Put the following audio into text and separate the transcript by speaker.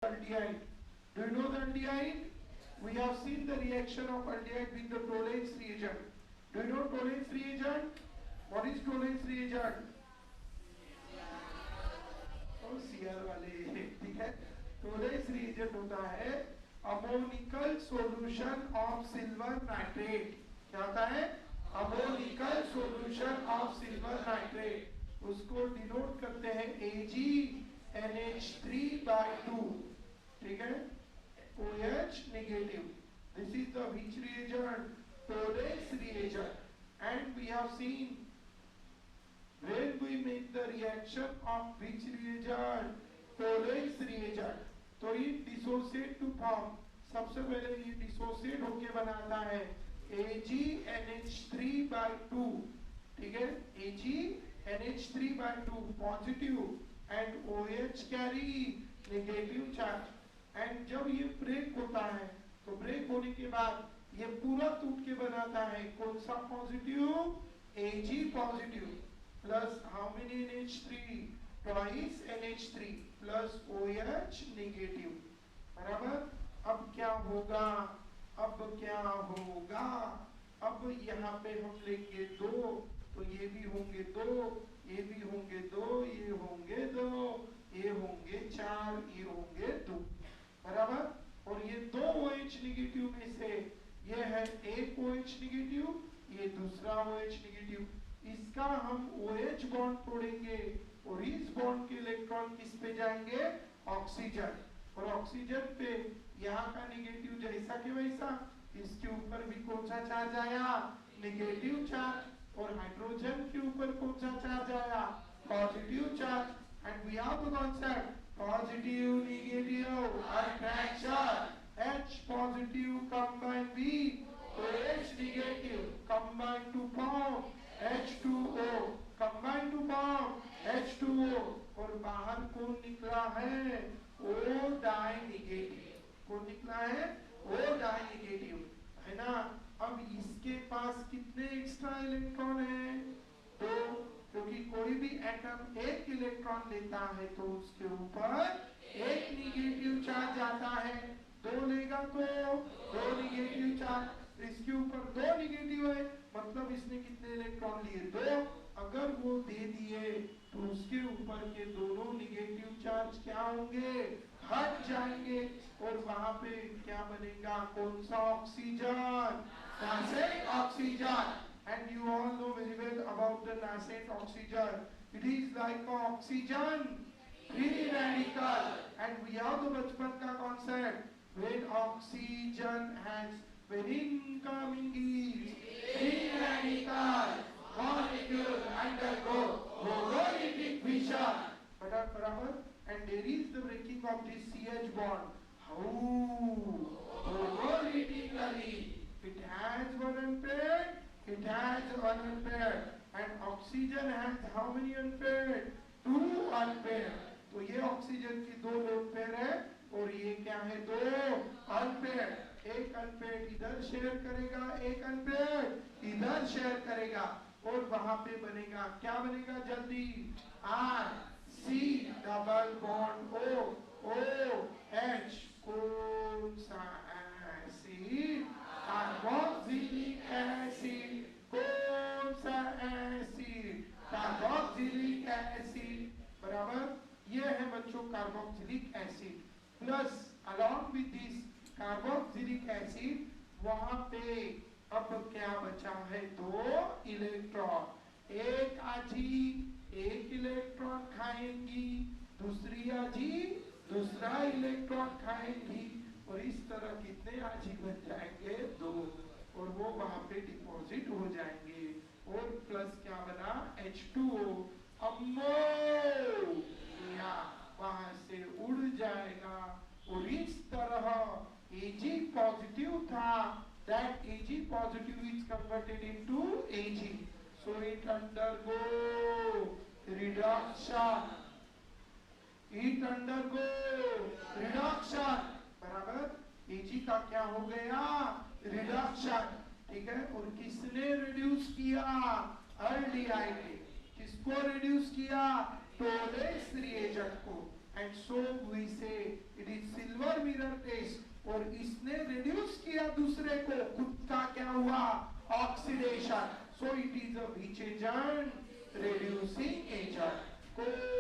Speaker 1: aldehyde. Do you know the aldehyde? We have seen the reaction of aldehyde with the Tollens reagent. Do you know Tollens reagent? What is Tollens reagent? और CR वाले ठीक है. Tollens reagent होता है ammoniacal solution of silver nitrate. क्या होता है? Ammoniacal solution of silver nitrate. उसको डिनोट करते हैं AgNH3/2. ठीक है, OH negative. This is the which reagent? Tollens reagent. And we have seen when we make the reaction of which reagent? Tollens reagent. तो ये dissociate to form, सबसे पहले ये dissociate होके बनाता है AgNH3/2. ठीक है, AgNH3/2 positive and OH carry negative charge. And जब ये ब्रेक होता है तो ब्रेक होने के बाद ये पूरा टूट के बनाता है कौन सा positive? Ag positive plus how many NH3? Twice NH3 plus OH negative. बराबर. अब क्या होगा? अब यहाँ पे हम लेंगे 2, तो ये भी होंगे 2, ये भी होंगे 2, ये होंगे 2, ये होंगे 4, ये होंगे 2. बराबर. और ये 2 OH नेगेटिव में से ये है एक OH नेगेटिव, ये दूसरा OH नेगेटिव. इसका हम OH बॉन्ड तोड़ेंगे और इस बॉन्ड के इलेक्ट्रॉन किस पे जाएंगे? ऑक्सीजन. और ऑक्सीजन पे यहाँ का नेगेटिव जैसा के वैसा, इसके ऊपर भी कौन सा चार्ज आया? Negative charge. और हाइड्रोजन के ऊपर कौन सा चार्ज आया? Positive charge. And we have the concept positive negative attraction. H positive combined with OH negative combine to form H2O, combine to form H2O. और बाहर कौन निकला है? O die negative. कौन निकला है? O डाई नेगेटिव, है ना. अब इसके पास कितने एक्स्ट्रा इलेक्ट्रॉन है? 2. क्योंकि कोई भी एटम एक इलेक्ट्रॉन लेता है तो उसके ऊपर एक नेगेटिव चार्ज आता है. 2 लेगा तो 2 नेगेटिव चार्ज. इसके ऊपर 2 नेगेटिव है, मतलब इसने कितने इलेक्ट्रॉन लिए? 2. अगर वो दे दिए तो उसके ऊपर के दोनों नेगेटिव चार्ज क्या होंगे? हट जाएंगे. और वहां पे क्या बनेगा? कौन सा oxygen? Nascent oxygen. And you all know very well about the nascent oxygen. It is like oxygen free radical. And we have the बचपन का concept. When oxygen has when incoming is free radical, molecule undergo homolytic fission. बराबर. And there is the breaking of this CH bond. How? Homolytically. It has one unpaired. It has one unpaired. And oxygen has how many unpaired? 2 unpaired. तो ये oxygen की 2 lone pair है और ये क्या है? 2 unpaired. एक अनपेयर्ड इधर शेयर करेगा, एक अनपेयर्ड इधर शेयर करेगा. और वहां पे बनेगा क्या? बनेगा जल्दी? R C double bond O OH. कौन सा एसिड? Carboxylic acid. कौन सा एसिड? Carboxylic acid. बराबर. ये है बच्चों carboxylic acid. Plus along with this carboxylic acid वहां पे अब क्या बचा है? 2 इलेक्ट्रॉन. एक आजी एक इलेक्ट्रॉन खाएंगी, दूसरी आजी दूसरा इलेक्ट्रॉन खाएंगी. और इस तरह कितने आजी बन जाएंगे? 2. और वो वहां पे डिपॉजिट हो जाएंगे. और प्लस क्या बना? H2O. अमोनिया वहां से उड़ जाएगा. और इस तरह Ag पॉजिटिव था. That Ag positive is converted into Ag. So it undergo reduction. It undergo reduction. बराबर. Ag का क्या हो गया? रिडक्शन. ठीक है. और किसने रिड्यूस किया? aldehyde. किसको रिड्यूस किया? टोलेंस रिएजेंट को. and so we say it is silver mirror test. और इसने reduce किया दूसरे को, खुद का क्या हुआ, oxidation. So it is a which agent, reducing agent. कोई